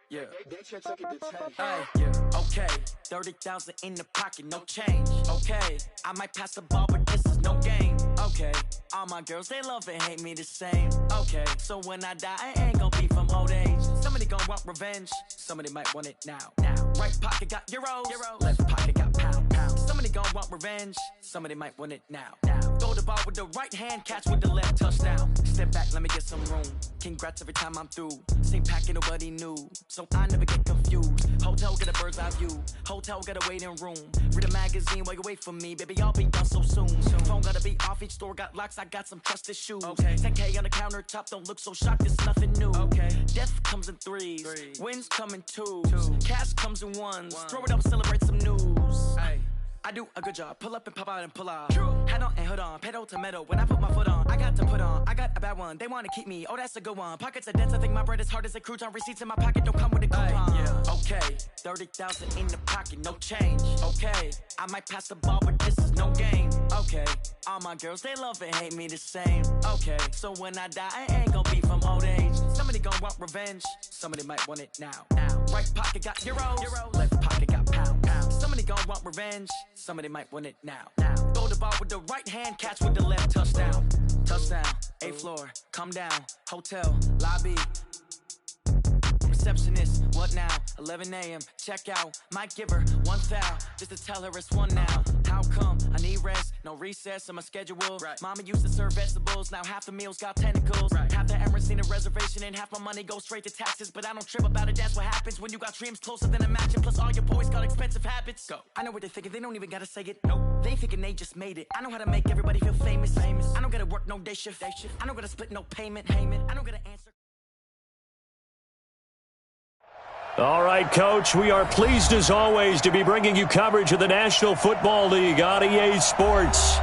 Yeah. Yeah. Okay. 30,000 in the pocket, no change. Okay. I might pass the ball, but this is no game. Okay. All my girls, they love and hate me the same. Okay. So when I die, I ain't gonna be from old age. Somebody gon' want revenge. Somebody might want it now. Right pocket got euros. Left pocket got pound. Somebody gon' want revenge. Somebody might want it now. Throw the ball with the right hand, catch with the left, touchdown. Step back, let me get some room. Congrats every time I'm through. Same packet, nobody knew, so I never get confused. Hotel get a bird's eye view. Hotel got a waiting room. Read a magazine while you wait for me, baby. I'll be done so soon. Phone gotta be off. Each store got locks. I got some trusted shoes. 10K on the countertop. Don't look so shocked. It's nothing new. Death comes in threes. Wins come in twos. Cash comes in ones. Throw it up, celebrate some news. I do a good job. Pull up and pop out and pull out. Head on and hood on. Pedal to metal. When I put my foot on, I got to put on. I got a bad one. They want to keep me. Oh, that's a good one. Pockets are dense. I think my bread is hard as a crouton. Receipts in my pocket don't come with a coupon. Okay. 30,000 in the pocket. No change. Okay. I might pass the ball, but this is no game. Okay. All my girls, they love and hate me the same. Okay. So when I die, I ain't gonna be from old age. Somebody gon' want revenge. Somebody might want it now. Right pocket got euros. Left pocket got pound. Somebody gon' want revenge. Somebody might want it now. Throw the ball with the right hand, catch with the left, touchdown. Touchdown, 8th floor, come down. Hotel, lobby. Receptionist, what now? 11 a.m., check out. Might give her one foul, just to tell her it's one now. How come? I need rest, no recess on my schedule. Mama used to serve vegetables, now half the meals got tentacles. Half the Emirates need a reservation and half my money goes straight to taxes. But I don't trip about it, that's what happens when you got dreams closer than a mansion. Plus all your boys got expensive habits. Go. I know what they're thinking, they don't even gotta say it. Nope. They thinking they just made it. I know how to make everybody feel famous. I don't gotta work no day shift. I don't gotta split no payment. I don't gotta answer. All right, Coach, we are pleased as always to be bringing you coverage of the National Football League on EA Sports.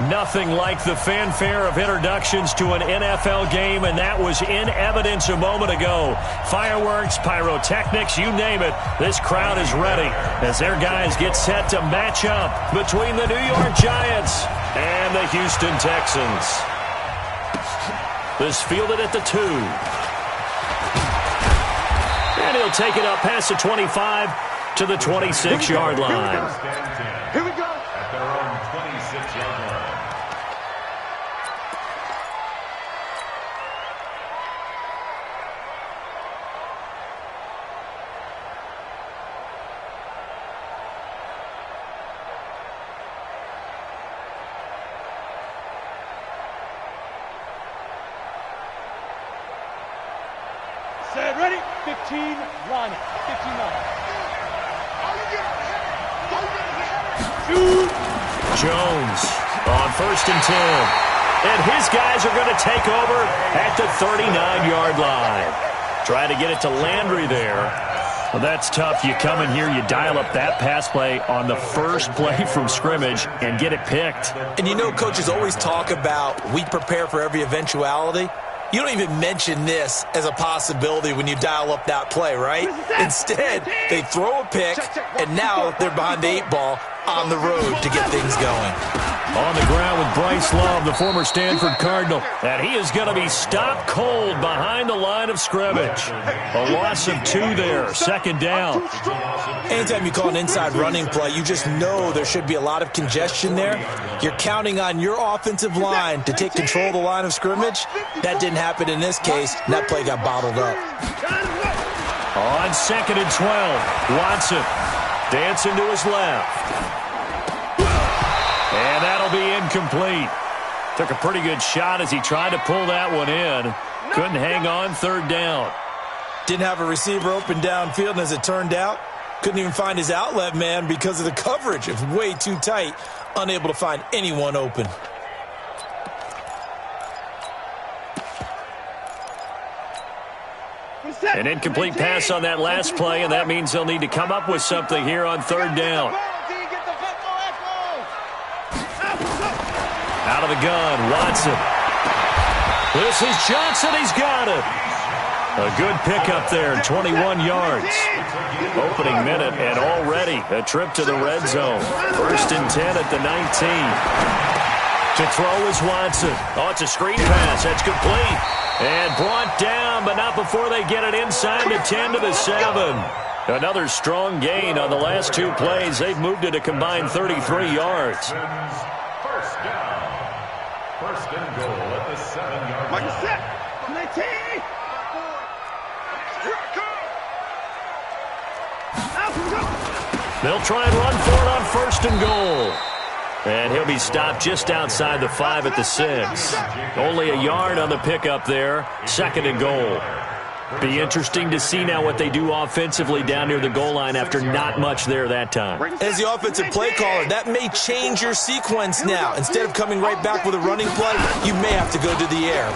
Nothing like the fanfare of introductions to an NFL game, and that was in evidence a moment ago. Fireworks, pyrotechnics, you name it, this crowd is ready as their guys get set to match up between the New York Giants and the Houston Texans. This fielded at the 2. And he'll take it up past the 25 to the 26-yard line. Here we go. At their own 26-yard line. Set, ready? 15, line it. 15 line. Jones on 1st and 10. And his guys are going to take over at the 39-yard line. Try to get it to Landry there. Well, that's tough. You come in here, you dial up that pass play on the first play from scrimmage and get it picked. And you know, coaches always talk about we prepare for every eventuality. You don't even mention this as a possibility when you dial up that play, right? Instead, they throw a pick, and now they're behind the 8 ball on the road to get things going. On the ground with Bryce Love, the former Stanford Cardinal. And he is going to be stopped cold behind the line of scrimmage. A loss of 2 there, 2nd down. Anytime you call an inside running play, you just know there should be a lot of congestion there. You're counting on your offensive line to take control of the line of scrimmage. That didn't happen in this case, and that play got bottled up. On 2nd and 12, Watson dancing to his left. And that'll be incomplete. Took a pretty good shot as he tried to pull that one in. Couldn't hang on 3rd down. Didn't have a receiver open downfield, and as it turned out, couldn't even find his outlet man because of the coverage. It was way too tight, unable to find anyone open. An incomplete pass on that last play, and that means they'll need to come up with something here on 3rd down. Out of the gun, Watson. This is Johnson. He's got it. A good pickup there, 21 yards. Opening minute, and already a trip to the red zone. 1st and 10 at the 19. To throw is Watson. Oh, it's a screen pass. That's complete. And brought down, but not before they get it inside the 10 to the 7. Another strong gain on the last two plays. They've moved it a combined 33 yards. First down. First and goal at the 7-yard line. Set. 19. They'll try and run for it on first and goal. And he'll be stopped just outside the 5 at the 6. Only a yard on the pickup there. Second and goal. Be interesting to see now what they do offensively down near the goal line after not much there that time. As the offensive play caller, that may change your sequence now. Instead of coming right back with a running play, you may have to go to the air.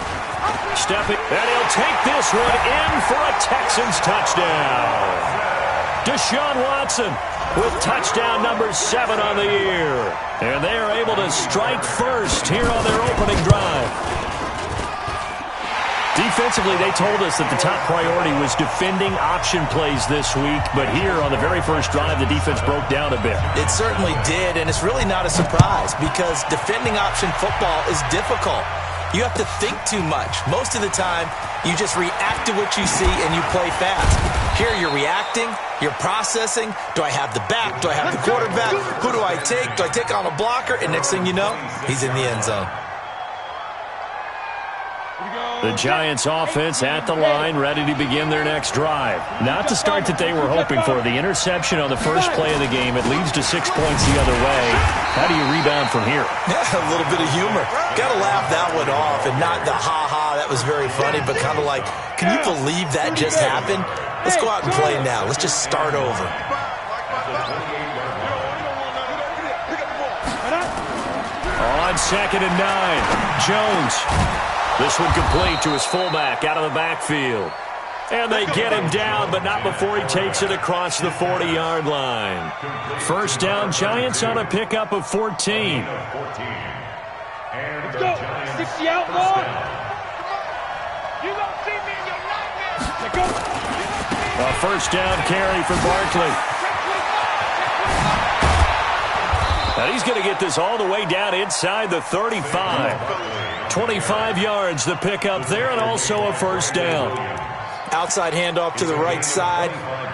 Stepping, and he'll take this one in for a Texans touchdown. Deshaun Watson with touchdown number 7 on the year. And they are able to strike first here on their opening drive. Defensively, they told us that the top priority was defending option plays this week, but here on the very first drive, the defense broke down a bit. It certainly did, and it's really not a surprise because defending option football is difficult. You have to think too much. Most of the time, you just react to what you see and you play fast. Here you're reacting, you're processing. Do I have the back? Do I have the quarterback? Who do I take? Do I take on a blocker? And next thing you know, he's in the end zone. The Giants offense at the line, ready to begin their next drive. Not the start that they were hoping for. The interception on the first play of the game, it leads to 6 points the other way. How do you rebound from here? Yeah, a little bit of humor. Got to laugh that one off, and not the ha-ha, that was very funny, but kind of like, can you believe that just happened? Let's go out and play now. Let's just start over. On 2nd and 9, Jones. This one complete to his fullback out of the backfield. And they get him down, but not before he takes it across the 40-yard line. First down, Giants on a pickup of 14. Let's go. 60 out long. You don't see me in your nightmares. Let's go. A first down carry for Barkley. And he's going to get this all the way down inside the 35. 25 yards the pickup there, and also a first down. Outside handoff to the right side.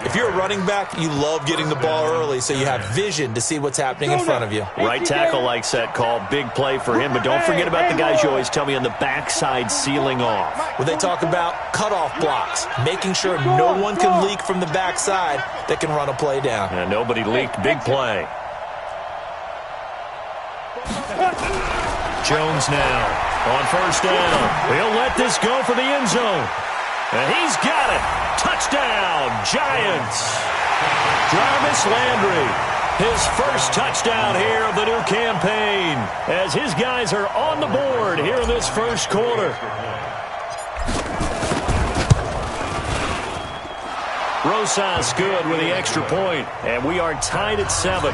If you're a running back, you love getting the ball early so you have vision to see what's happening in front of you. Right tackle likes that call. Big play for him, but don't forget about the guys you always tell me on the backside sealing off. When they talk about cutoff blocks, making sure no one can leak from the backside that can run a play down. And nobody leaked. Big play. Jones now on first down. He'll let this go for the end zone. And he's got it. Touchdown, Giants. Jarvis Landry, his first touchdown here of the new campaign, as his guys are on the board here in this first quarter. Rosas good with the extra point, and we are tied at 7.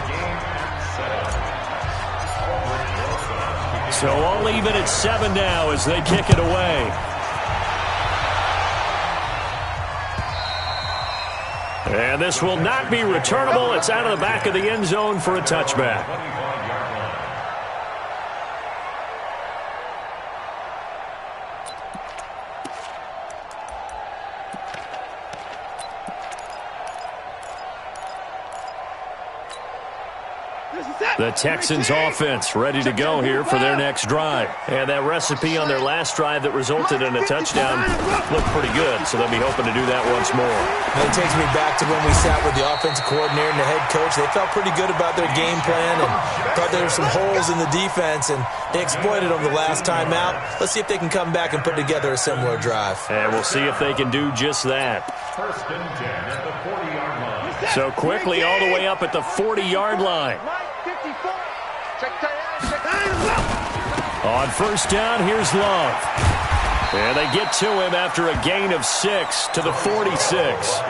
So all even at 7 now as they kick it away. And this will not be returnable. It's out of the back of the end zone for a touchback. The Texans offense ready to go here for their next drive. And that recipe on their last drive that resulted in a touchdown looked pretty good, so they'll be hoping to do that once more. It takes me back to when we sat with the offensive coordinator and the head coach. They felt pretty good about their game plan and thought there were some holes in the defense, and they exploited them the last time out. Let's see if they can come back and put together a similar drive. And we'll see if they can do just that. First and 10 at the 40-yard line. So quickly all the way up at the 40-yard line. On first down, here's Love. And they get to him after a gain of 6 to the 46.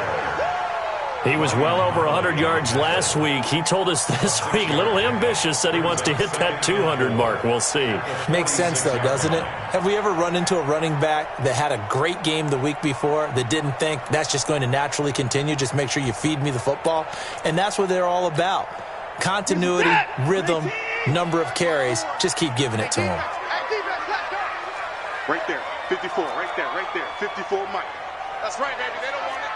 He was well over 100 yards last week. He told us this week, a little ambitious, said he wants to hit that 200 mark. We'll see. Makes sense, though, doesn't it? Have we ever run into a running back that had a great game the week before that didn't think that's just going to naturally continue? Just make sure you feed me the football. And that's what they're all about. Continuity, rhythm, number of carries. Just keep giving it to him. Right there, 54, right there, 54 Mike. That's right, baby, they don't want it.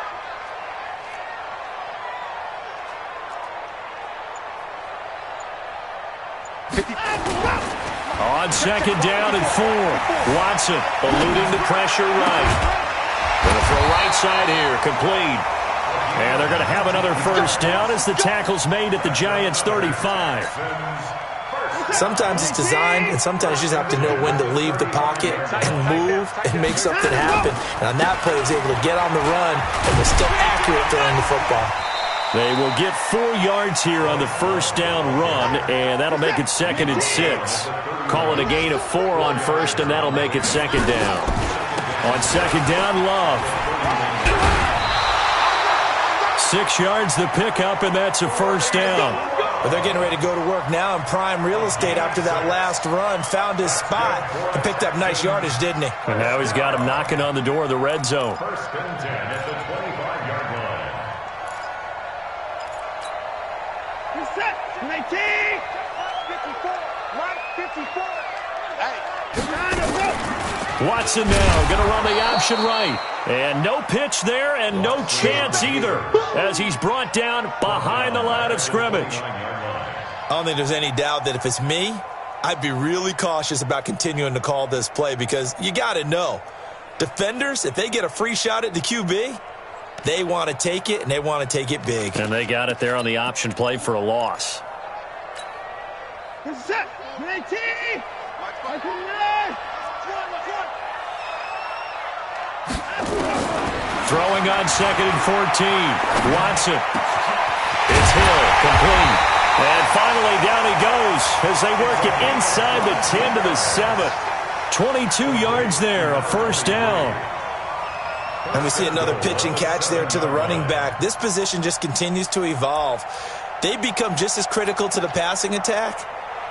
On second down and 4, Watson eluding the pressure right. Going to throw right side here, complete. And they're going to have another first down as the tackle's made at the Giants' 35. Sometimes it's designed, and sometimes you just have to know when to leave the pocket and move and make something happen. And on that play, he was able to get on the run and was still accurate throwing the football. They will get 4 yards here on the first down run, and that'll make it 2nd and 6. Calling a gain of 4 on first, and that'll make it 2nd down. On 2nd down, Love. 6 yards the pickup, and that's a first down. But they're getting ready to go to work now in prime real estate after that last run. Found his spot and picked up nice yardage, didn't he? And now he's got him knocking on the door of the red zone. 1st and 10 at the 25-yard line. Reset. 19. 54. Right. 54. Hey. Trying to go. Watson now going to run the option right. And no pitch there and no chance either as he's brought down behind the line of scrimmage. I don't think there's any doubt that if it's me, I'd be really cautious about continuing to call this play because you got to know, defenders, if they get a free shot at the QB, they want to take it, and they want to take it big. And they got it there on the option play for a loss. Reset. 19. Throwing on 2nd and 14. Watson. It's Hill, complete. And finally down he goes as they work it inside the 10 to the 7. 22 yards there, a first down. And we see another pitch and catch there to the running back. This position just continues to evolve. They become just as critical to the passing attack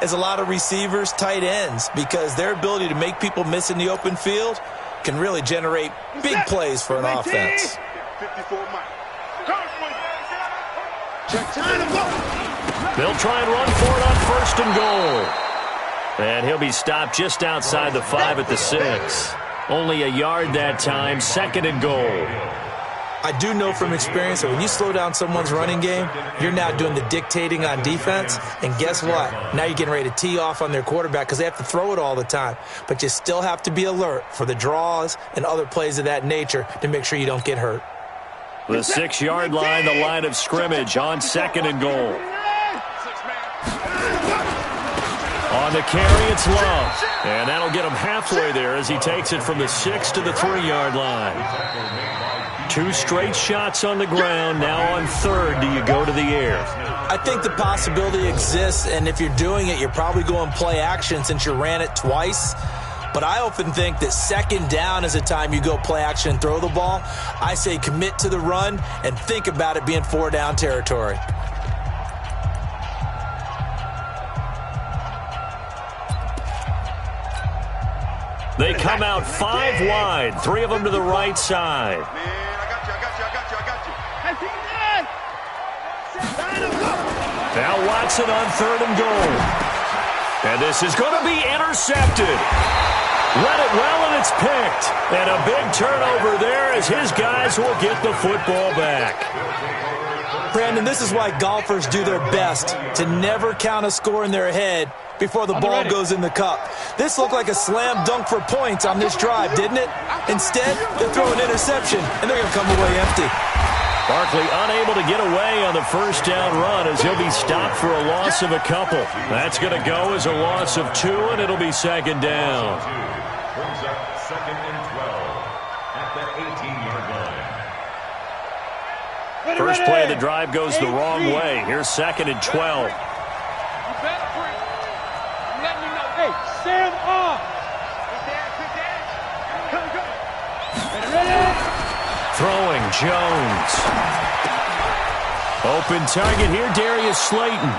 as a lot of receivers, tight ends, because their ability to make people miss in the open field can really generate big plays for an offense. 54 Mike. They'll try and run for it on 1st and goal. And he'll be stopped just outside the 5 at the 6. Only a yard that time, 2nd and goal. I do know from experience that when you slow down someone's running game, you're now doing the dictating on defense. And guess what? Now you're getting ready to tee off on their quarterback because they have to throw it all the time. But you still have to be alert for the draws and other plays of that nature to make sure you don't get hurt. The 6-yard line, the line of scrimmage on 2nd and goal. On the carry, it's Love. And that'll get him halfway there as he takes it from the 6 to the 3-yard line. 2 straight shots on the ground. Now on 3rd, do you go to the air? I think the possibility exists, and if you're doing it, you're probably going play action since you ran it twice. But I often think that 2nd down is a time you go play action and throw the ball. I say commit to the run and think about it being 4-down territory. They come out 5 wide, 3 of them to the right side. Man, I got you. Now Watson on 3rd and goal. And this is going to be intercepted. Read it well, and it's picked. And a big turnover there as his guys will get the football back. Brandon, this is why golfers do their best to never count a score in their head before the ball goes in the cup. This looked like a slam dunk for points on this drive, didn't it? Instead, they throw an interception, and they're going to come away empty. Barkley unable to get away on the first down run as he'll be stopped for a loss of a couple. That's going to go as a loss of 2, and it'll be 2nd down. Brings up 2nd and 12 at the 18-yard line. First play of the drive goes the wrong way. Here's 2nd and 12. Hey, stand off. Throwing Jones. Open target here, Darius Slayton.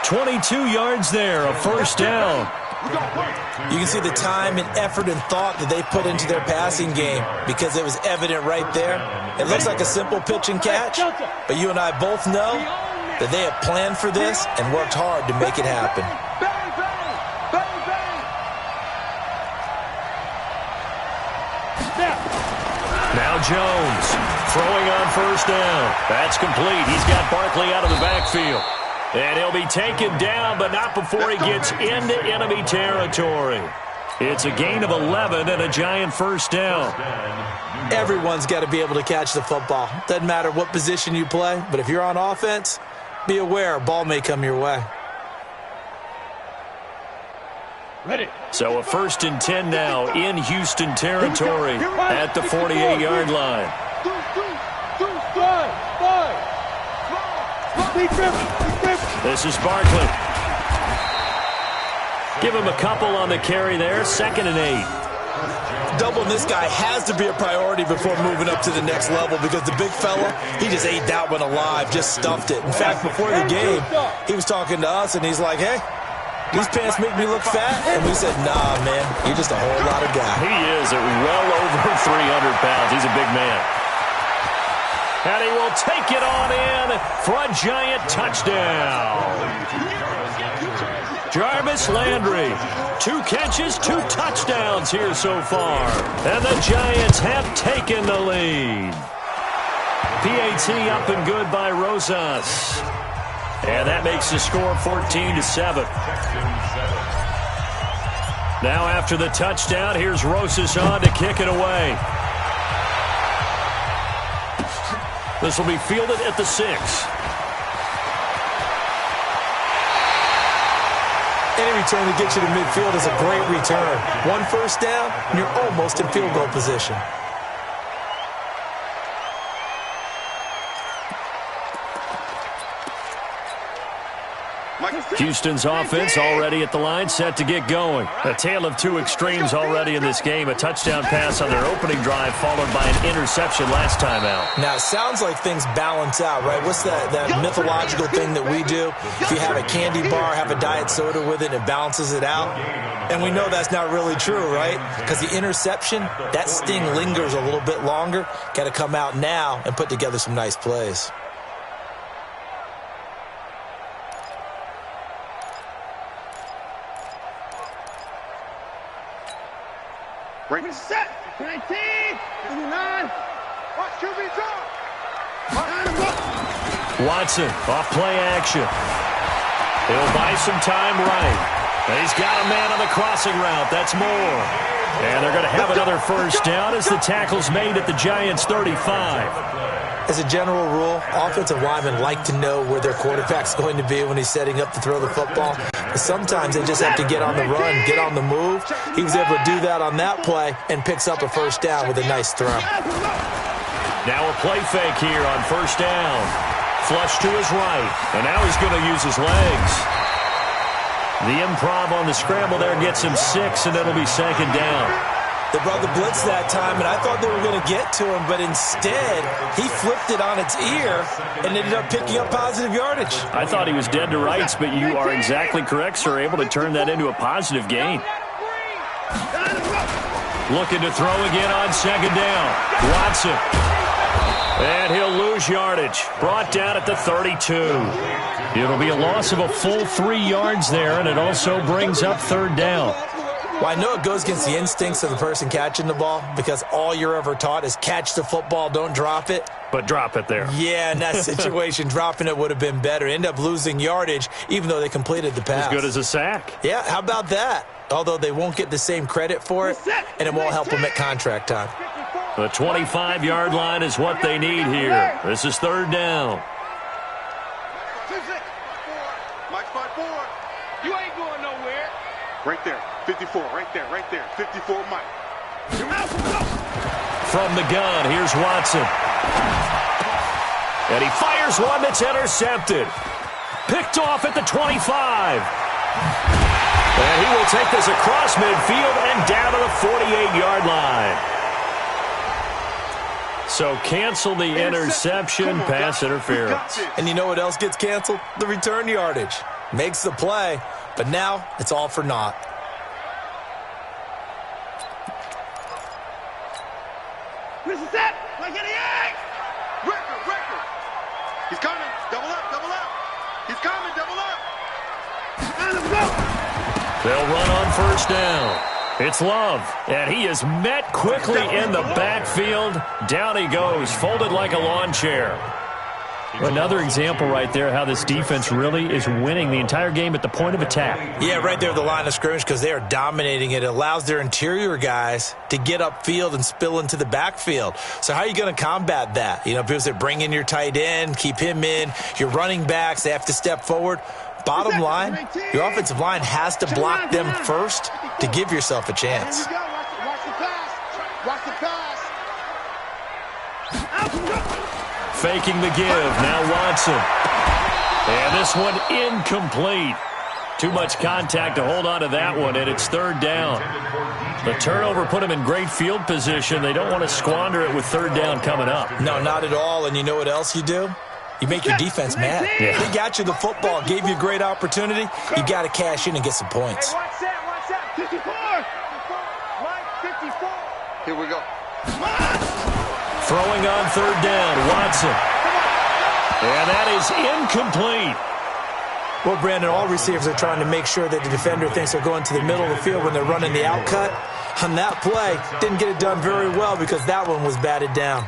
22 yards there, a first down. You can see the time and effort and thought that they put into their passing game because it was evident right there. It looks like a simple pitch and catch, but you and I both know that they have planned for this and worked hard to make it happen. Jones throwing on first down. That's complete. He's got Barkley out of the backfield. And he'll be taken down, but not before he gets into enemy territory. It's a gain of 11 and a giant first down. Everyone's got to be able to catch the football. Doesn't matter what position you play, but if you're on offense, be aware a ball may come your way. Ready. So a 1st and 10 now in Houston territory at the 48-yard line. This is Barkley. Give him a couple on the carry there. 2nd and 8. Doubling this guy has to be a priority before moving up to the next level because the big fella, he just ate that one alive, just stuffed it. In fact, before the game, he was talking to us, and he's like, hey, these pants make me look fat? And we said, nah, man, you're just a whole lot of guy. He is at well over 300 pounds. He's a big man. And he will take it on in for a giant touchdown. Jarvis Landry, 2 catches, 2 touchdowns here so far. And the Giants have taken the lead. PAT up and good by Rosas. And that makes the score 14-7. Now after the touchdown, here's Rosas on to kick it away. This will be fielded at the 6. Any return that gets you to midfield is a great return. 1 first down, and you're almost in field goal position. Houston's offense already at the line, set to get going. A tale of 2 extremes already in this game. A touchdown pass on their opening drive, followed by an interception last time out. Now, it sounds like things balance out, right? What's that mythological thing that we do? If you have a candy bar, have a diet soda with it, it balances it out. And we know that's not really true, right? Because the interception, that sting lingers a little bit longer. Got to come out now and put together some nice plays. Break. Set. 19. 9. Watch QB talk. Watson off play action. He'll buy some time right. And he's got a man on the crossing route. That's Moore. And they're going to have another first down as the tackle's made at the Giants' 35. As a general rule, offensive linemen like to know where their quarterback's going to be when he's setting up to throw the football. But sometimes they just have to get on the run, get on the move. He was able to do that on that play and picks up a first down with a nice throw. Now a play fake here on first down. Flush to his right. And now he's going to use his legs. The improv on the scramble there gets him 6, and it'll be 2nd down. They brought the blitz that time, and I thought they were going to get to him, but instead, he flipped it on its ear and ended up picking up positive yardage. I thought he was dead to rights, but you are exactly correct, sir. Able to turn that into a positive gain. Looking to throw again on 2nd down. Watson. And he'll lose yardage. Brought down at the 32. It'll be a loss of a full 3 yards there, and it also brings up 3rd down. Well, I know it goes against the instincts of the person catching the ball because all you're ever taught is catch the football, don't drop it. But drop it there. Yeah, in that situation, dropping it would have been better. End up losing yardage, even though they completed the pass. As good as a sack. Yeah, how about that? Although they won't get the same credit for it, and it won't help them at contract time. The 25-yard line is what they need here. This is 3rd down. Mike spot 4. You ain't going nowhere. Right there. 54. Right there. Right there. 54 Mike. From the gun, here's Watson. And he fires one that's intercepted. Picked off at the 25. And he will take this across midfield and down to the 48-yard line. So cancel the interception, pass interference. And you know what else gets canceled? The return yardage. Makes the play, but now it's all for naught. This is it. Like any egg. Record. He's coming. Double up. He's coming. Double up. They'll run on first down. It's Love, and he is met quickly in the backfield. Down he goes, folded like a lawn chair. Another example right there how this defense really is winning the entire game at the point of attack. Yeah, right there at the line of scrimmage because they are dominating it. It allows their interior guys to get upfield and spill into the backfield. So how are you going to combat that? You know, people say bring in your tight end, keep him in. Your running backs, they have to step forward. Bottom line, your offensive line has to block them first to give yourself a chance. Watch the pass. Watch the pass. Faking the give. Now Watson. And this one incomplete. Too much contact to hold on to that one, and it's third down. The turnover put them in great field position. They don't want to squander it with third down coming up. No, not at all. And you know what else you do? You make your defense mad. Yeah. They got you the football, gave you a great opportunity. You got to cash in and get some points. Hey, watch that, 54. Mike, 54. Here we go. Throwing on third down, Watson. And that is incomplete. Well, Brandon, all receivers are trying to make sure that the defender thinks they're going to the middle of the field when they're running the outcut. On that play, didn't get it done very well because that one was batted down.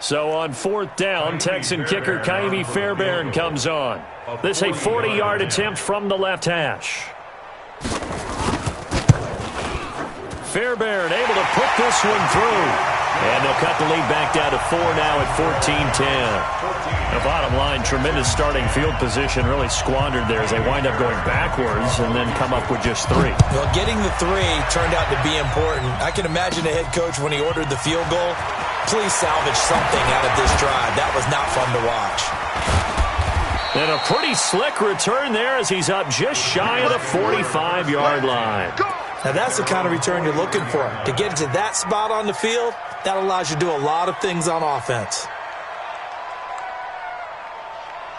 So on fourth down, Texan kicker Ka'imi Fairbairn comes on. This is a 40-yard attempt from the left hash. Fairbairn able to put this one through. And they'll cut the lead back down to 4 now at 14-10. The bottom line, tremendous starting field position, really squandered there as they wind up going backwards and then come up with just 3. Well, getting the 3 turned out to be important. I can imagine the head coach when he ordered the field goal. Please salvage something out of this drive. That was not fun to watch. And a pretty slick return there as he's up just shy of the 45-yard line. Now, that's the kind of return you're looking for. To get to that spot on the field, that allows you to do a lot of things on offense.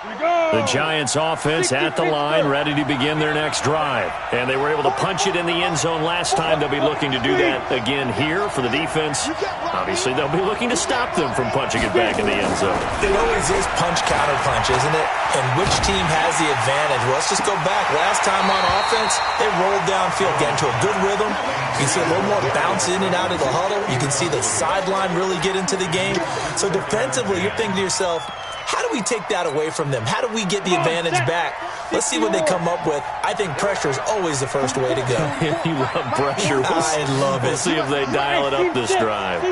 The Giants offense at the line, ready to begin their next drive. And they were able to punch it in the end zone last time. They'll be looking to do that again here for the defense. Obviously, they'll be looking to stop them from punching it back in the end zone. It always is punch-counter-punch, isn't it? And which team has the advantage? Well, let's just go back. Last time on offense, they rolled downfield, get into a good rhythm. You can see a little more bounce in and out of the huddle. You can see the sideline really get into the game. So defensively, you're thinking to yourself, how do we take that away from them? How do we get the advantage back? Let's see what they come up with. I think pressure is always the first way to go. You love pressure. I love it. We'll see if they dial it up this drive.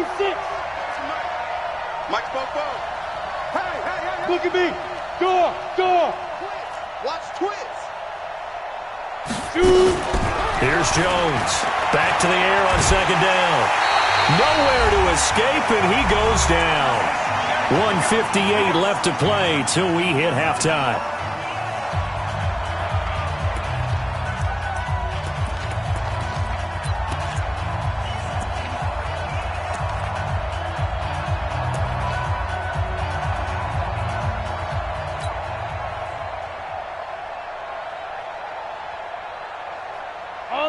Mike Bobo. Hey, look at me. Door. Watch twins. Shoot. Here's Jones. Back to the air on second down. Nowhere to escape, and he goes down. 1:58 left to play till we hit halftime.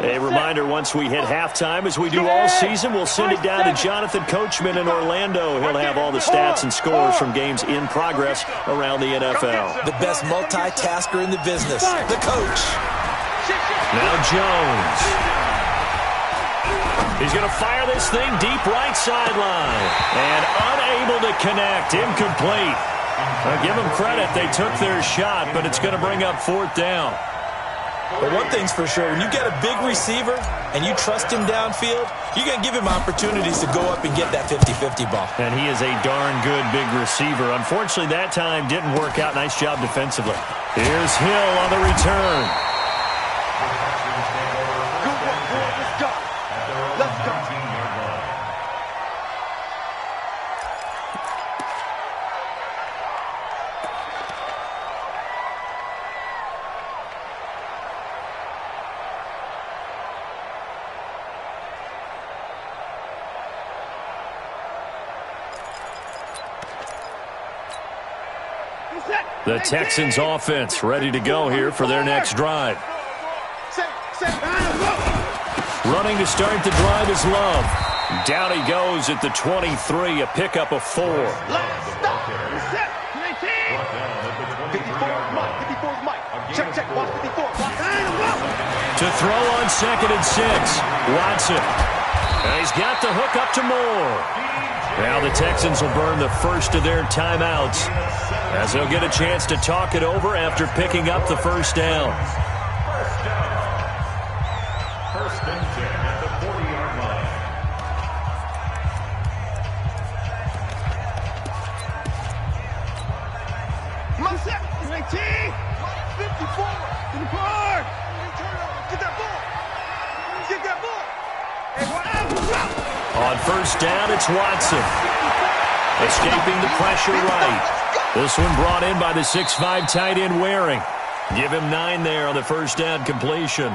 A reminder, once we hit halftime, as we do all season, we'll send it down to Jonathan Coachman in Orlando. He'll have all the stats and scores from games in progress around the NFL. The best multitasker in the business, the coach. Now Jones. He's going to fire this thing deep right sideline. And unable to connect. Incomplete. I'll give them credit. They took their shot, but it's going to bring up fourth down. But one thing's for sure, when you get a big receiver and you trust him downfield, you're going to give him opportunities to go up and get that 50-50 ball. And he is a darn good big receiver. Unfortunately, that time didn't work out. Nice job defensively. Here's Hill on the return. Good one, boy. Let's go. Let's go. The Texans offense ready to go here for their next drive. Running to start the drive is Love. Down he goes at the 23, a pickup of 4. Last stop. Set. 54 is Mike. 54 is Mike. Check. Watch 54. To throw on 2nd and 6. Watson. And he's got the hook up to Moore. Now the Texans will burn the first of their timeouts as they'll get a chance to talk it over after picking up the first down. First and 10 at the 40-yard line. Get that ball. Get that ball. On first down, it's Watson. Escaping the pressure right. This one brought in by the 6'5" tight end Waring. Give him 9 there on the first down completion.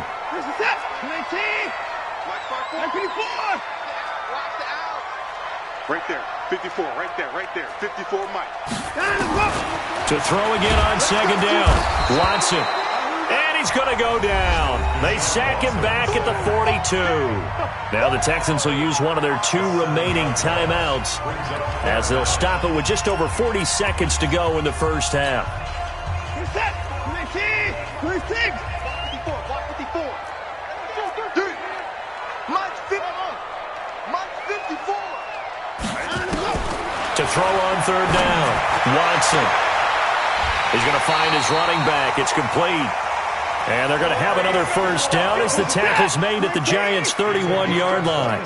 Right there. 54. Right there. 54 Mike. To throw again on 2nd down. Watson. And he's going to go down. They sack him back at the 42. Now the Texans will use one of their 2 remaining timeouts as they'll stop it with just over 40 seconds to go in the first half. To throw on 3rd down. Watson. He's going to find his running back. It's complete. And they're going to have another first down as the tackle's made at the Giants' 31-yard line.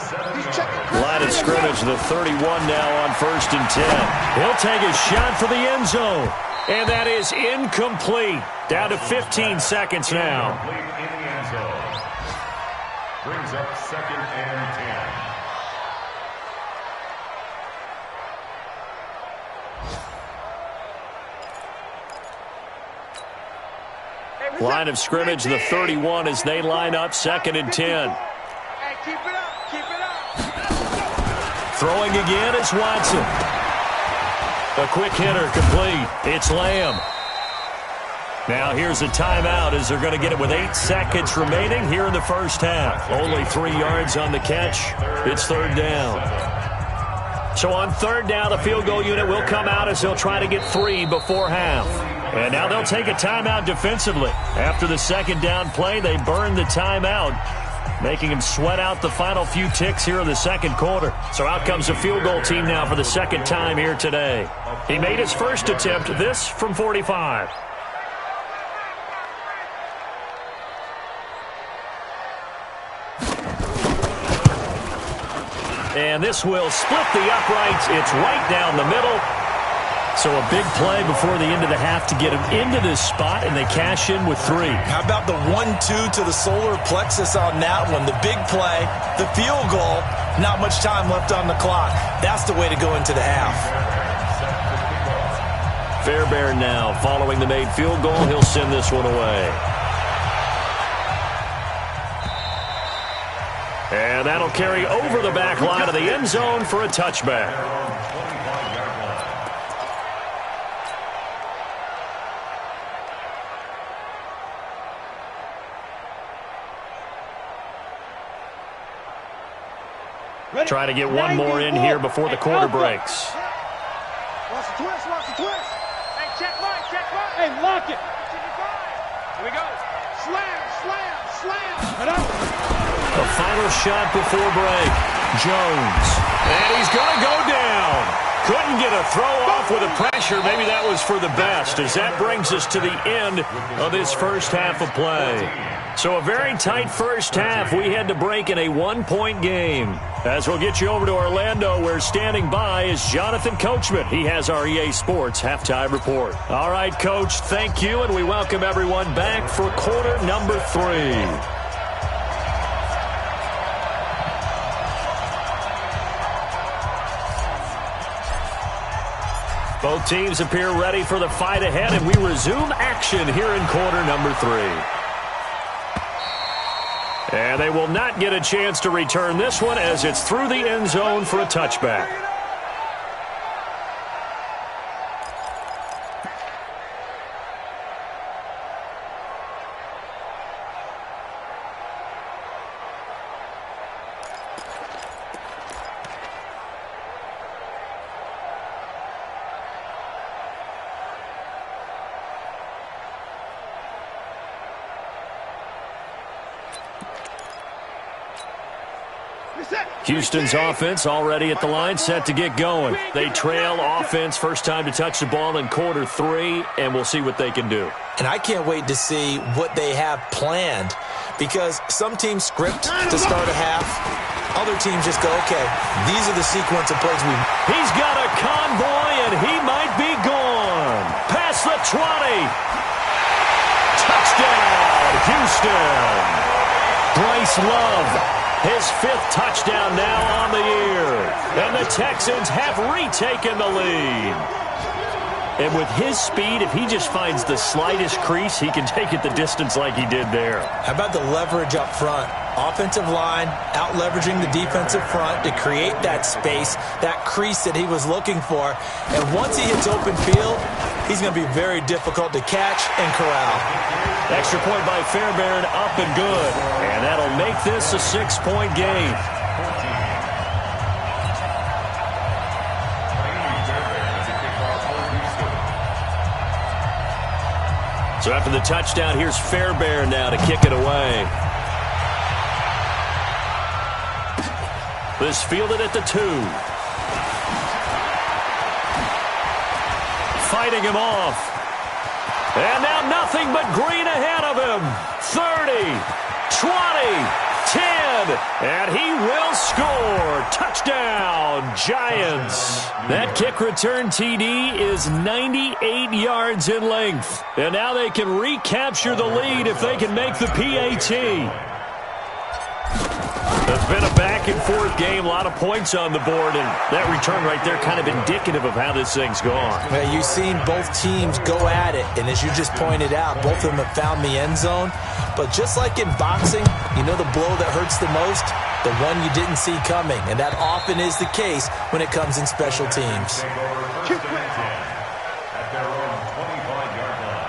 Line of scrimmage, the 31 now on 1st and 10. He'll take a shot for the end zone. And that is incomplete. Down to 15 seconds now. In the end zone. Brings up 2nd and 10. Line of scrimmage, the 31 as they line up 2nd and 10. Hey, keep it up. Throwing again, it's Watson. A quick hitter, complete. It's Lamb. Now here's a timeout as they're going to get it with 8 seconds remaining here in the first half. Only 3 yards on the catch. It's 3rd down. So on 3rd down, the field goal unit will come out as they'll try to get 3 before half. And now they'll take a timeout defensively. After the 2nd down play, they burn the timeout, making him sweat out the final few ticks here in the 2nd quarter. So out comes the field goal team now for the 2nd time here today. He made his first attempt, this from 45. And this will split the uprights. It's right down the middle. So a big play before the end of the half to get him into this spot, and they cash in with 3. How about the 1-2 to the solar plexus on that one? The big play, the field goal, not much time left on the clock. That's the way to go into the half. Fairbairn now following the made field goal. He'll send this one away. And that'll carry over the back line of the end zone for a touchback. Trying to get one more in here before the quarter breaks. Watch the twist. Hey, check Mike. Hey, lock it. Here we go. Slam. The final shot before break. Jones. And he's going to go down. Couldn't get a throw off with the pressure. Maybe that was for the best, as that brings us to the end of this first half of play. So a very tight first half. We had to break in a 1-point game. As we'll get you over to Orlando, where standing by is Jonathan Coachman. He has our EA Sports halftime report. All right, Coach, thank you, and we welcome everyone back for quarter number 3. Both teams appear ready for the fight ahead, and we resume action here in quarter number 3. And they will not get a chance to return this one as it's through the end zone for a touchback. Houston's offense already at the line, set to get going. They trail offense, first time to touch the ball in quarter 3, and we'll see what they can do. And I can't wait to see what they have planned, because some teams script to start a half. Other teams just go, okay, these are the sequence of plays we... He's got a convoy, and he might be gone. Past the 20. Touchdown, Houston. Bryce Love, his 5th touchdown now on the year. And the Texans have retaken the lead. And with his speed, if he just finds the slightest crease, he can take it the distance like he did there. How about the leverage up front? Offensive line out-leveraging the defensive front to create that space, that crease that he was looking for. And once he hits open field, he's going to be very difficult to catch and corral. Extra point by Fairbairn, up and good. And that'll make this a 6-point game. So after the touchdown, here's Fairbairn now to kick it away. This fielded at the 2. Fighting him off. And now nothing but green ahead of him. 30, 20, 10, and he will score. Touchdown, Giants. That kick return TD is 98 yards in length. And now they can recapture the lead if they can make the PAT. It's been a back-and-forth game, a lot of points on the board, and that return right there kind of indicative of how this thing's gone. Yeah, you've seen both teams go at it, and as you just pointed out, both of them have found the end zone. But just like in boxing, you know the blow that hurts the most? The one you didn't see coming, and that often is the case when it comes in special teams. At their own 25-yard line.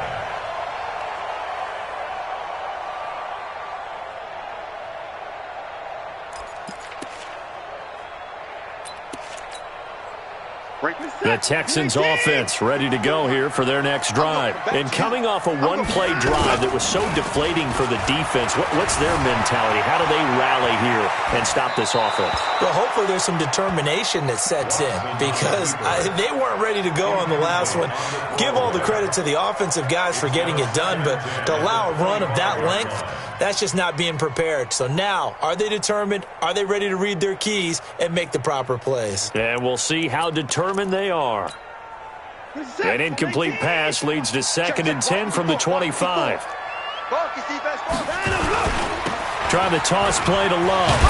The Texans offense ready to go here for their next drive. And coming off a one-play drive that was so deflating for the defense, what's their mentality? How do they rally here and stop this offense? Well, hopefully there's some determination that sets in, because they weren't ready to go on the last one. Give all the credit to the offensive guys for getting it done, but to allow a run of that length, that's just not being prepared. So now, are they determined? Are they ready to read their keys and make the proper plays? And we'll see how determined they are. An incomplete pass leads to 2nd and 10 from the 25. Trying the toss play to Love.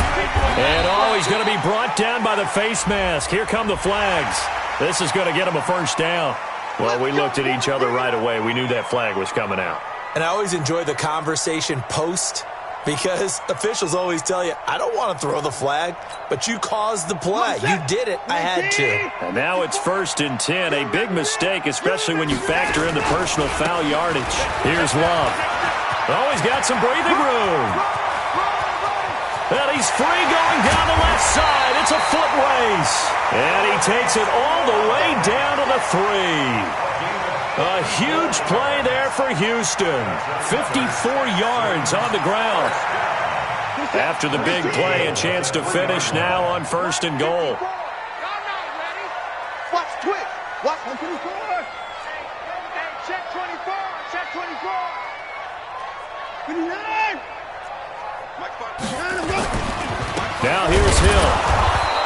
And he's going to be brought down by the face mask. Here come the flags. This is going to get him a first down. Well, we looked at each other right away. We knew that flag was coming out. And I always enjoy the conversation post, because officials always tell you, I don't want to throw the flag, but you caused the play. You did it. I had to. And now it's 1st and 10. A big mistake, especially when you factor in the personal foul yardage. Here's Love. Oh, he's got some breathing room. And he's free going down the left side. It's a foot race. And he takes it all the way down to the 3. A huge play there for Houston. 54 yards on the ground. After the big play, a chance to finish now on 1st and goal. Watch twitch. Watch 124. Hey, check 24. Check 24. 29. Now here's Hill.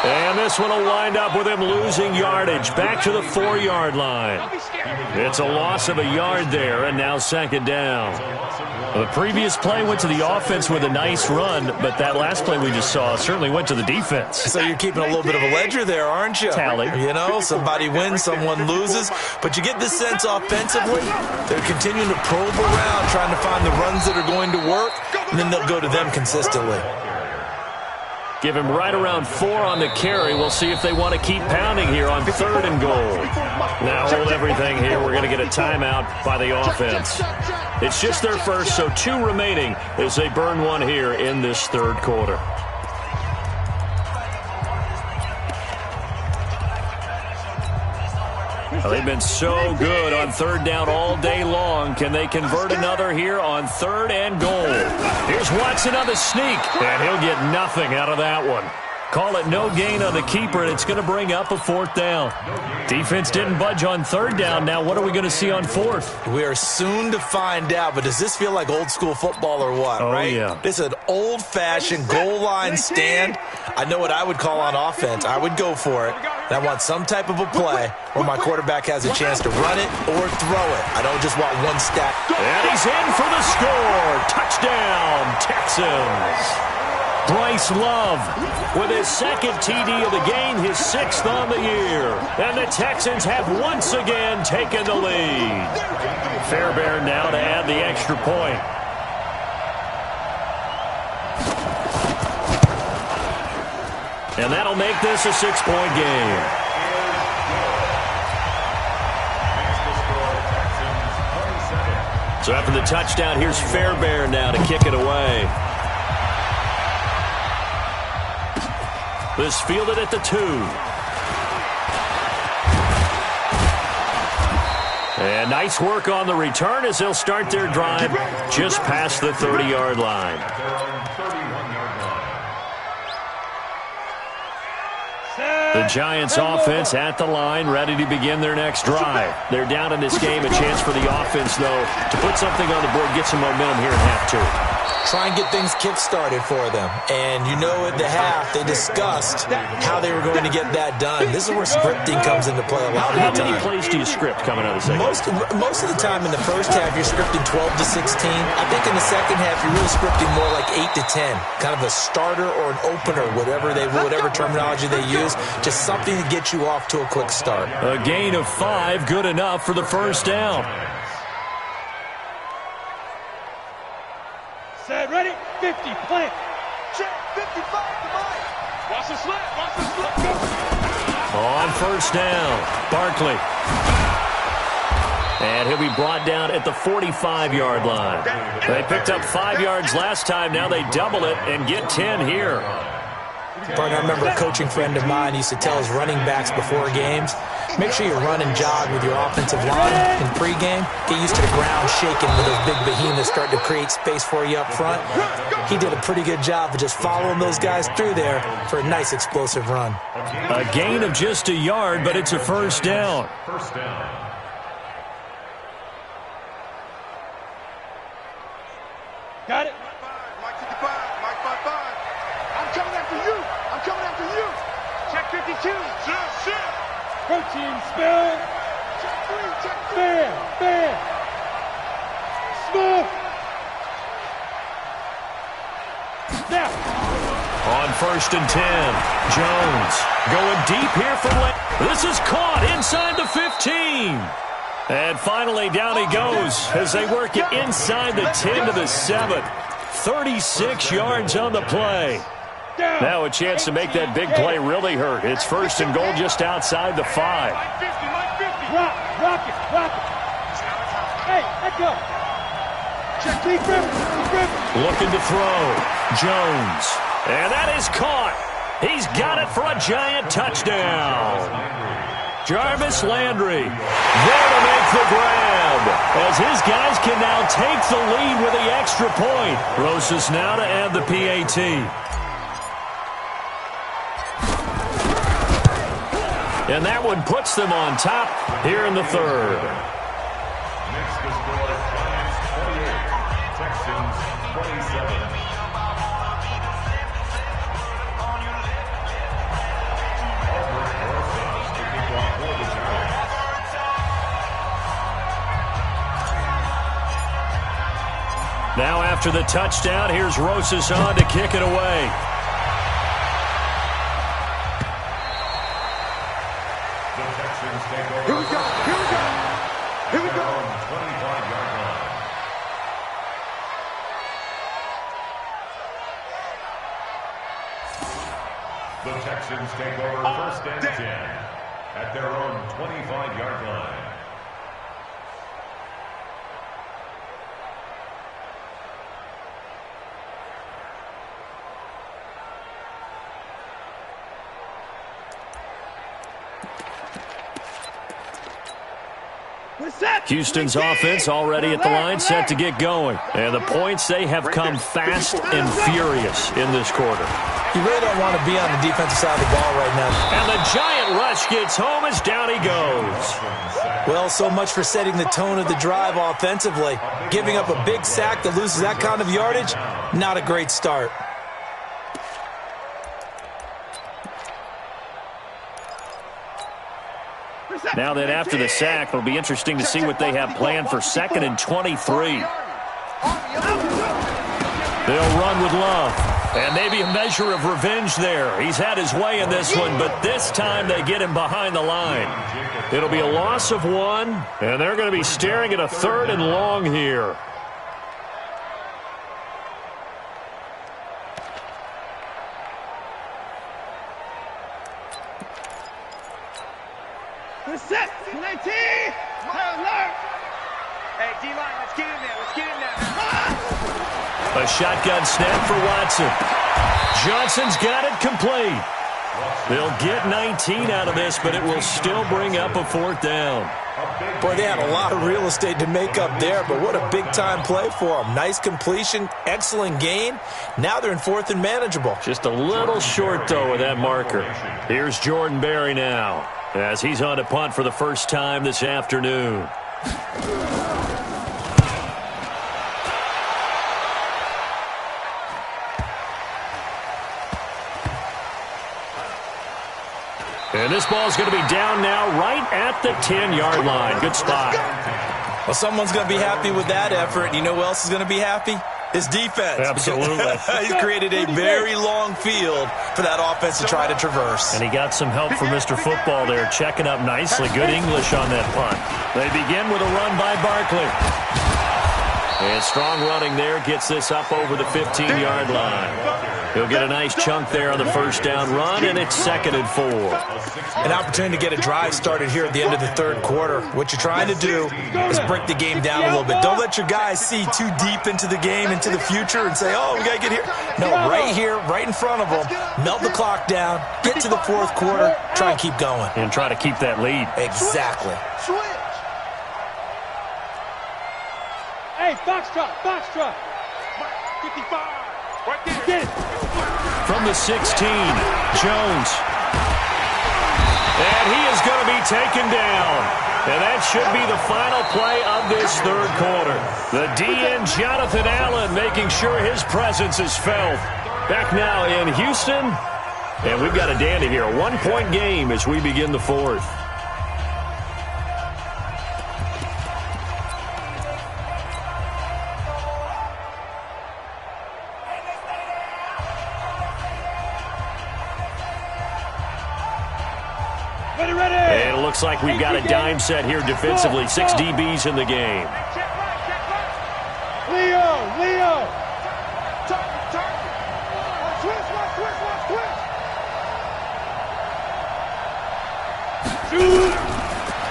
And this one will wind up with him losing yardage back to the 4-yard line. It's a loss of a yard there, and now 2nd down. Well, the previous play went to the offense with a nice run, but that last play we just saw certainly went to the defense. So you're keeping a little bit of a ledger there, aren't you? Tally. You know, somebody wins, someone loses. But you get the sense offensively, they're continuing to probe around, trying to find the runs that are going to work, and then they'll go to them consistently. Give him right around 4 on the carry. We'll see if they want to keep pounding here on 3rd and goal. Now hold everything here. We're going to get a timeout by the offense. It's just their first, so 2 remaining as they burn one here in this 3rd quarter. Well, they've been so good on 3rd down all day long. Can they convert another here on 3rd and goal? Here's Watson on the sneak, and he'll get nothing out of that one. Call it no gain on the keeper, and it's going to bring up a 4th down. Defense didn't budge on 3rd down. Now what are we going to see on 4th? We are soon to find out, but does this feel like old school football or what, right? Yeah. This is an old-fashioned goal line stand. I know what I would call on offense. I would go for it. And I want some type of a play where my quarterback has a chance to run it or throw it. I don't just want one stack. And he's in for the score. Touchdown, Texans. Bryce Love with his 2nd TD of the game, his 6th on the year. And the Texans have once again taken the lead. Fairbairn now to add the extra point. And that'll make this a 6-point game. So after the touchdown, here's Fairbairn now to kick it away. This fielded at the 2. And nice work on the return as they'll start their drive just past the 30-yard line. The Giants offense at the line, ready to begin their next drive. They're down in this game. A chance for the offense, though, to put something on the board, get some momentum here in half 2. Try and get things kick-started for them. And you know at the half, they discussed how they were going to get that done. This is where scripting comes into play a lot of the time. How many plays do you script coming out of the second? Most of the time in the first half, you're scripting 12 to 16. I think in the second half, you're really scripting more like 8 to 10. Kind of a starter or an opener, whatever terminology they use. Just something to get you off to a quick start. A gain of 5, good enough for the 1st down. Set, ready, 50, plant. Check, 55 to mine. Watch the slip, go. On 1st down, Barkley. And he'll be brought down at the 45-yard line. They picked up 5 yards last time. Now they double it and get 10 here. Partner, I remember a coaching friend of mine used to tell his running backs before games, make sure you run and jog with your offensive line in pregame. Get used to the ground shaking with those big behemoths starting to create space for you up front. He did a pretty good job of just following those guys through there for a nice explosive run. A gain of just a yard, but it's a 1st down. First down. Got it. Mike 55, Mike 55. I'm coming after you. I'm coming after you. Check 52. Shit. Protein spill. Check 3. Fair. Smooth. Now. On 1st and 10, Jones going deep here for this is caught inside the 15. And finally down he goes as they work it inside the 10 to the 7. 36 yards on the play. Now a chance to make that big play really hurt. It's 1st and goal just outside the 5. Mike 50. Rock it. Hey, let go. Check Lee Griffin. Looking to throw. Jones. And that is caught. He's got it for a giant touchdown. Jarvis Landry there to make the grab as his guys can now take the lead with the extra point. Rosas now to add the PAT. And that one puts them on top here in the 3rd. Next to score, Giants 28, Texans 27. Now after the touchdown, here's Rosas on to kick it away. The Texans take over. Here we go. 25-yard line. The Texans take over 1st and 10 at their own 25-yard line. Houston's offense already at the line, set to get going. And the points, they have come fast and furious in this quarter. You really don't want to be on the defensive side of the ball right now. And the giant rush gets home as down he goes. Well, so much for setting the tone of the drive offensively. Giving up a big sack that loses that kind of yardage, not a great start. Now that after the sack, it'll be interesting to see what they have planned for 2nd and 23. They'll run with Love. And maybe a measure of revenge there. He's had his way in this one, but this time they get him behind the line. It'll be a loss of 1, and they're going to be staring at a 3rd and long here. Set. 19. Alert. Hey, D-line, let's get in there. Let's get in there. A shotgun snap for Watson. Johnson's got it complete. They'll get 19 out of this, but it will still bring up a 4th down. Boy, they had a lot of real estate to make up there, but what a big-time play for them. Nice completion, excellent gain. Now they're in 4th and manageable. Just a little short, though, with that marker. Here's Jordan Berry now, as he's on to punt for the first time this afternoon. And this ball's going to be down now right at the 10-yard line. Good spot. Well, someone's going to be happy with that effort. You know who else is going to be happy? His defense. Absolutely. He's created a very long field for that offense to try to traverse. And he got some help from Mr. Football there, checking up nicely. Good English on that punt. They begin with a run by Barkley. And strong running there gets this up over the 15-yard line. He'll get a nice chunk there on the first down run, and it's 2nd and 4. An opportunity to get a drive started here at the end of the 3rd quarter. What you're trying to do is break the game down a little bit. Don't let your guys see too deep into the game, into the future, and say, oh, we got to get here. No, right here, right in front of them, melt the clock down, get to the 4th quarter, try and keep going. And try to keep that lead. Exactly. Switch. Hey, Foxtrot, Foxtrot. 55. Right there. Get it. From the 16, Jones. And he is going to be taken down. And that should be the final play of this 3rd quarter. The DN, Jonathan Allen, making sure his presence is felt. Back now in Houston. And we've got a dandy here. A 1-point game as we begin the 4th. And it looks like we've got a dime set here defensively. 6 DBs in the game. Leo.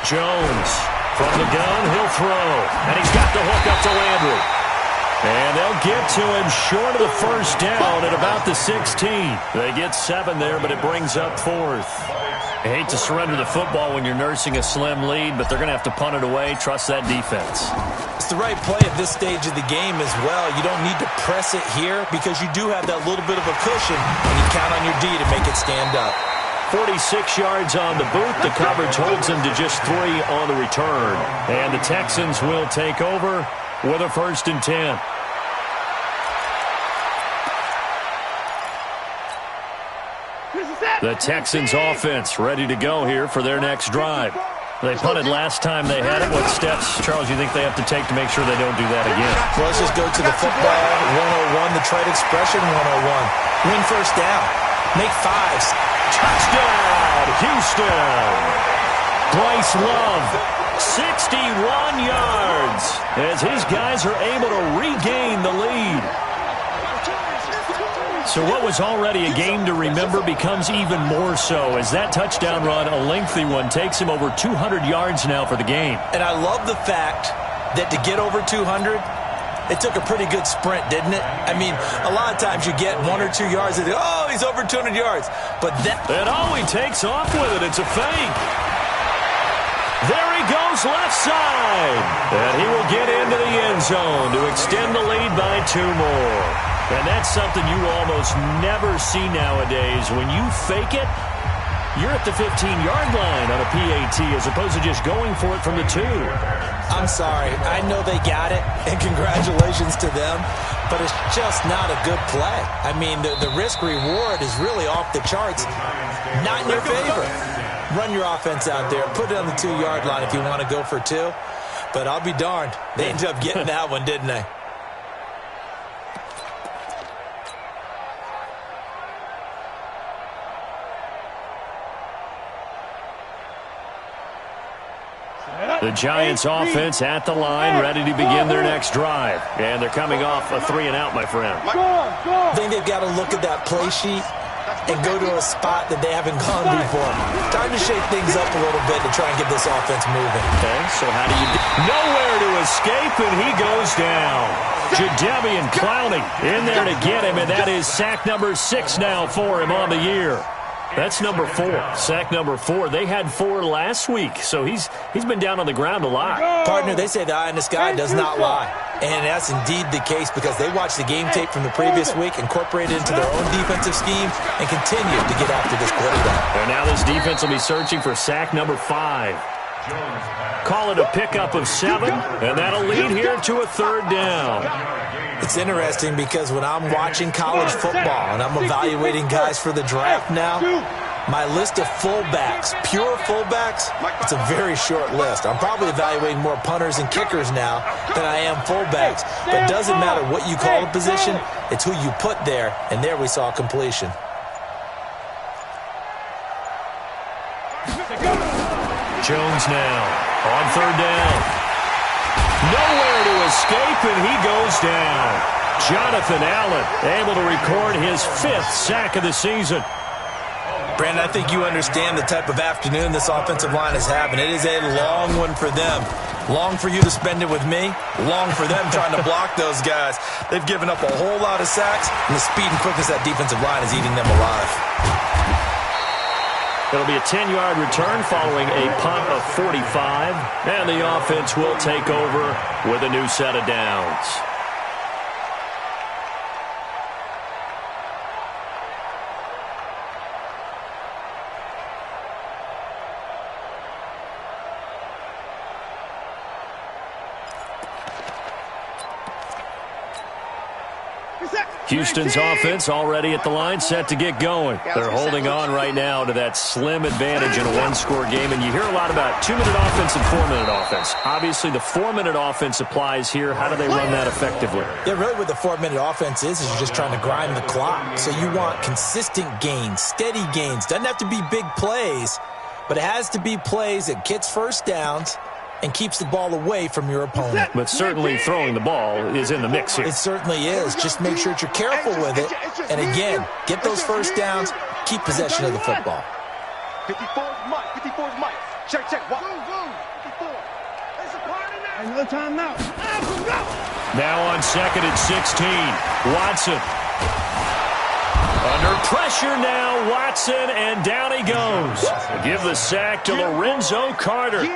Jones from the gun, he'll throw. And he's got the hook up to Landry. And they'll get to him short of the first down at about the 16. They get 7 there, but it brings up 4th. I hate to surrender the football when you're nursing a slim lead, but they're going to have to punt it away. Trust that defense. It's the right play at this stage of the game as well. You don't need to press it here because you do have that little bit of a cushion, and you count on your D to make it stand up. 46 yards on the boot. The coverage holds them to just 3 on the return. And the Texans will take over with a 1st and 10. The Texans offense ready to go here for their next drive. They punted last time they had it. What steps, Charles, you think they have to take to make sure they don't do that again? Well, let's just go to the football 101, the trade expression 101. Win first down. Make 5s. Touchdown, Houston. Bryce Love, 61 yards as his guys are able to regain the lead. So what was already a game to remember becomes even more so as that touchdown run, a lengthy one, takes him over 200 yards now for the game. And I love the fact that to get over 200, it took a pretty good sprint, didn't it? I mean, a lot of times you get 1 or 2 yards and oh, he's over 200 yards. But that... And oh, he takes off with it. It's a fake. There he goes left side. And he will get into the end zone to extend the lead by 2 more. And that's something you almost never see nowadays. When you fake it, you're at the 15-yard line on a PAT as opposed to just going for it from the 2. I'm sorry. I know they got it, and congratulations to them, but it's just not a good play. I mean, the risk-reward is really off the charts, not in your favor. Run your offense out there. Put it on the 2-yard line if you want to go for 2. But I'll be darned. They ended up getting that one, didn't they? The Giants offense at the line, ready to begin their next drive. And they're coming off a 3-and-out, my friend. I think they've got to look at that play sheet and go to a spot that they haven't gone before. Time to shake things up a little bit to try and get this offense moving. Okay, so how do you do? Nowhere to escape, and he goes down. Jadeveon Clowney in there to get him, and that is sack number 6 now for him on the year. That's number 4, sack number 4. They had 4 last week, so he's been down on the ground a lot. Partner, they say the eye in the sky does not lie. And that's indeed the case because they watched the game tape from the previous week, incorporated it into their own defensive scheme, and continue to get after this quarterback. And now this defense will be searching for sack number 5. Call it a pickup of 7, and that'll lead here to a 3rd down. It's interesting because when I'm watching college football and I'm evaluating guys for the draft now, my list of fullbacks, pure fullbacks, it's a very short list. I'm probably evaluating more punters and kickers now than I am fullbacks. But it doesn't matter what you call a position, it's who you put there, and there we saw completion. Jones now on 3rd down. Nowhere to escape, and he goes down. Jonathan Allen able to record his 5th sack of the season. Brandon, I think you understand the type of afternoon this offensive line is having. It is a long one for them. Long for you to spend it with me. Long for them trying to block those guys. They've given up a whole lot of sacks, and the speed and quickness of that defensive line is eating them alive. It'll be a 10-yard return following a punt of 45, and the offense will take over with a new set of downs. Houston's offense already at the line, set to get going. They're holding on right now to that slim advantage in a 1-score game, and you hear a lot about 2-minute offense and 4-minute offense. Obviously, the 4-minute offense applies here. How do they run that effectively? Yeah, really what the 4-minute offense is you're just trying to grind the clock. So you want consistent gains, steady gains. Doesn't have to be big plays, but it has to be plays that gets first downs and keeps the ball away from your opponent. But certainly throwing the ball is in the mix here. It certainly is. Just make sure that you're careful with it. And again, get those first downs, keep possession of the football. 54's Mike. 54's Mike. Check. What? 54. It's a party now. Another time now. Now on 2nd and 16. Watson. Under pressure now, Watson, and down he goes. Give the sack to Lorenzo Carter.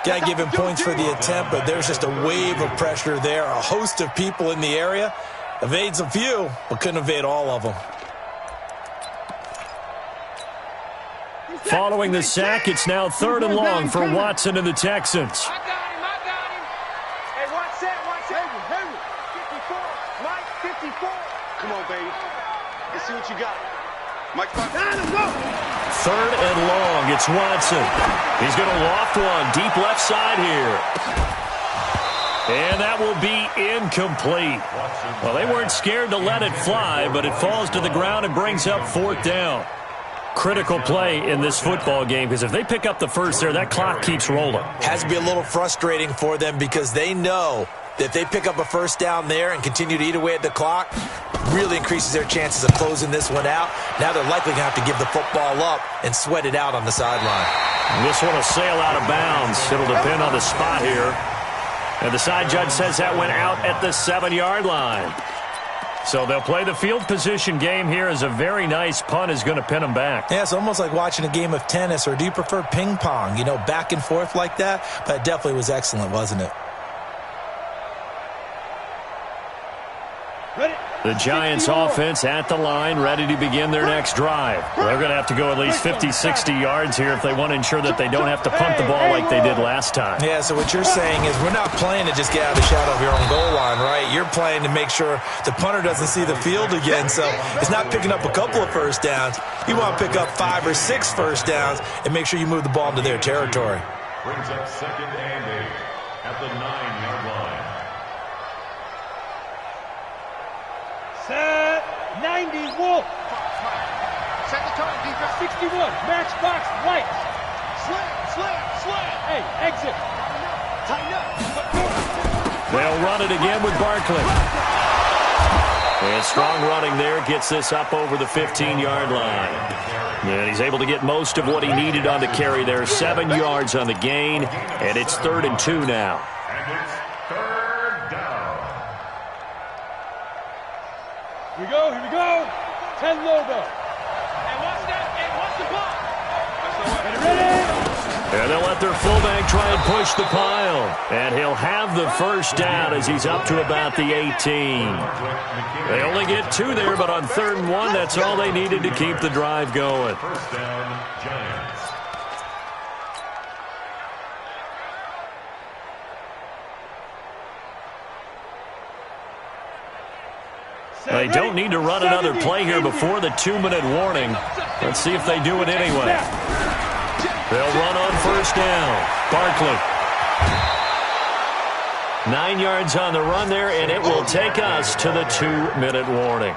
Got to give him points for the attempt, but there's just a wave of pressure there. A host of people in the area. Evades a few, but couldn't evade all of them. Following the sack, it's now 3rd and long for Watson and the Texans. I got him. Hey, watch that. 54. Mike, 54. Come on, baby. Let's see what you got. Mike, Let's go. 3rd and long, it's Watson. He's going to loft one, deep left side here. And that will be incomplete. Well, they weren't scared to let it fly, but it falls to the ground and brings up 4th down. Critical play in this football game, because if they pick up the first there, that clock keeps rolling. Has to be a little frustrating for them because they know that if they pick up a first down there and continue to eat away at the clock, really increases their chances of closing this one out. Now they're likely going to have to give the football up and sweat it out on the sideline. This one will sail out of bounds. It'll depend on the spot here. And the side judge says that went out at the 7-yard line. So they'll play the field position game here as a very nice punt is going to pin them back. Yeah, it's almost like watching a game of tennis, or do you prefer ping pong? You know, back and forth like that? But it definitely was excellent, wasn't it? The Giants offense at the line, ready to begin their next drive. They're going to have to go at least 50, 60 yards here if they want to ensure that they don't have to punt the ball like they did last time. Yeah, so what you're saying is we're not playing to just get out of the shadow of your own goal line, right? You're playing to make sure the punter doesn't see the field again. So it's not picking up a couple of first downs. You want to pick up 5 or 6 first downs and make sure you move the ball into their territory. Brings up 2nd and 8 at the 9-yard line. Set 90 Wolf. Set the tone, defense. 61 Matchbox Lights. Slam. Hey, exit. Tighten up. They'll run it again with Barkley. And strong running there gets this up over the 15-yard line. And he's able to get most of what he needed on the carry there. 7 yards on the gain, and it's 3rd and 2 now. And it's 3rd down. Here we go. 10 Lobo. Hey, watch that. Hey, watch the ball. Ready? And they'll let their fullback try and push the pile. And he'll have the first down as he's up to about the 18. They only get 2 there, but on 3rd and 1, that's all they needed to keep the drive going. First down, Giants. They don't need to run another play here before the 2-minute warning. Let's see if they do it anyway. They'll run on first down. Barkley. 9 yards on the run there, and it will take us to the 2-minute warning.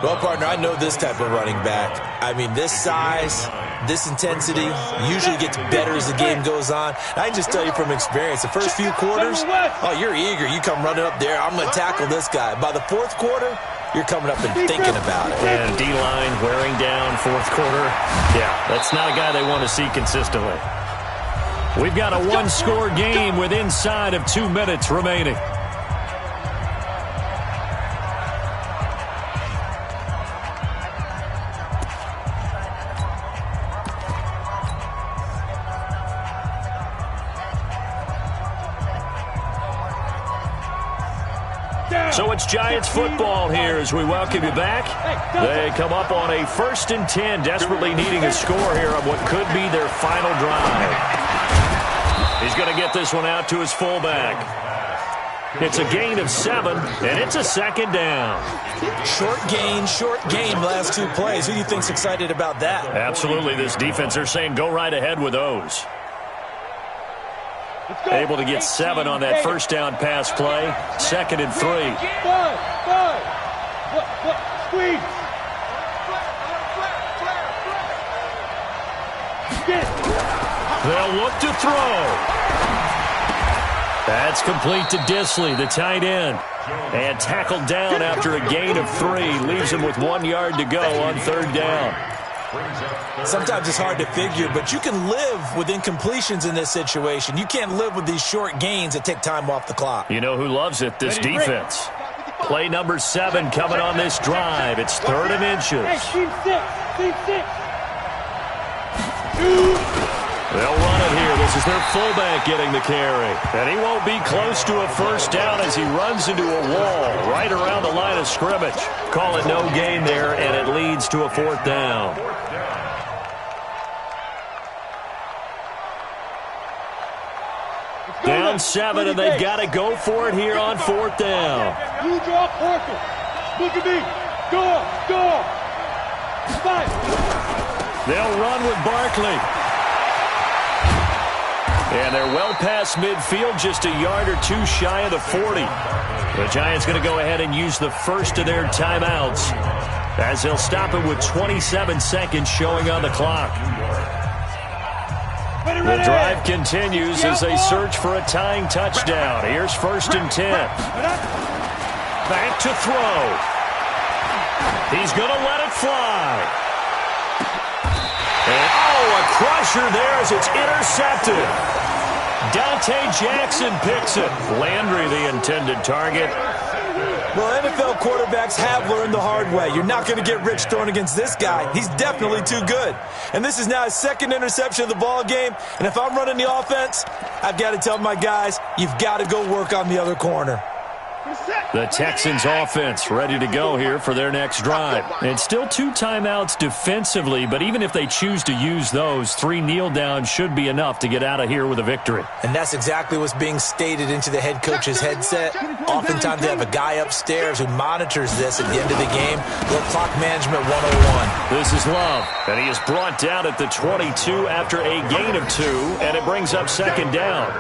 Well, partner, I know this type of running back. I mean, this size, this intensity usually gets better as the game goes on. And I can just tell you from experience, the first few quarters, oh, you're eager. You come running up there, I'm going to tackle this guy. By the 4th quarter, you're coming up and thinking about it. And D-line wearing down 4th quarter. Yeah, that's not a guy they want to see consistently. We've got a 1-score game with inside of 2 minutes remaining. So it's Giants football here as we welcome you back. They come up on a 1st and 10, desperately needing a score here on what could be their final drive. He's going to get this one out to his fullback. It's a gain of 7, and it's a 2nd down. Short gain, last 2 plays. Who do you think's excited about that? Absolutely, this defense, they're saying go right ahead with those. Able to get 7 on that first down pass play. 2nd and 3. Squeeze. They'll look to throw. That's complete to Disley, the tight end. And tackled down after a gain of 3. Leaves him with 1 yard to go on 3rd down. Sometimes it's hard to figure, but you can live with incompletions in this situation. You can't live with these short gains that take time off the clock. You know who loves it? This defense. Play number 7 coming on this drive. It's 3rd and inches. Team 6. They'll run it here. This is their fullback getting the carry. And he won't be close to a first down as he runs into a wall right around the line of scrimmage. Call it no gain there, and it leads to a 4th down. Down 7, and they've got to go for it here on 4th down. You draw Porter. Look at me. Go. 5. They'll run with Barkley. And they're well past midfield, just a yard or 2 shy of the 40. The Giants going to go ahead and use the first of their timeouts as they'll stop it with 27 seconds showing on the clock. The drive continues as they search for a tying touchdown. Here's 1st and 10. Back to throw. He's going to let it fly. And, a crusher there as it's intercepted. Dante Jackson picks it. Landry, the intended target. Well, NFL quarterbacks have learned the hard way. You're not going to get rich throwing against this guy. He's definitely too good. And this is now his second interception of the ball game. And if I'm running the offense, I've got to tell my guys, you've got to go work on the other corner. The Texans offense ready to go here for their next drive. And still 2 timeouts defensively, but even if they choose to use those, 3 kneel downs should be enough to get out of here with a victory. And that's exactly what's being stated into the head coach's headset. Oftentimes they have a guy upstairs who monitors this at the end of the game. Little clock management 101. This is Love, and he is brought down at the 22 after a gain of 2, and it brings up second down.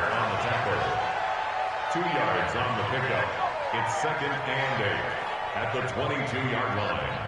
2 yards on the pickup. It's 2nd and 8 at the 22-yard line.